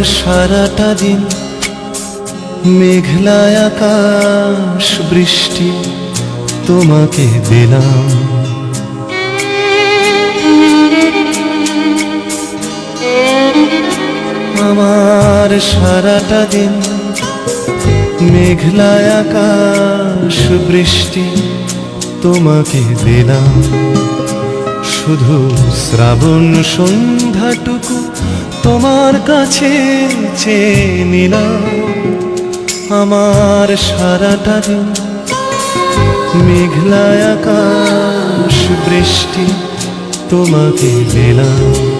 সারাটা দিন মেঘলা আকাশ বৃষ্টি তোমাকে দিলাম। আমার সারাটা দিন মেঘলা আকাশ বৃষ্টি তোমাকে দিলাম। শুধু শ্রাবণ সন্ধ্যাটুকু তোমার কাছে চেয়ে নিলাম। আমার সারাটা দিন মেঘলা আকাশ বৃষ্টি তোমাকে দিলাম।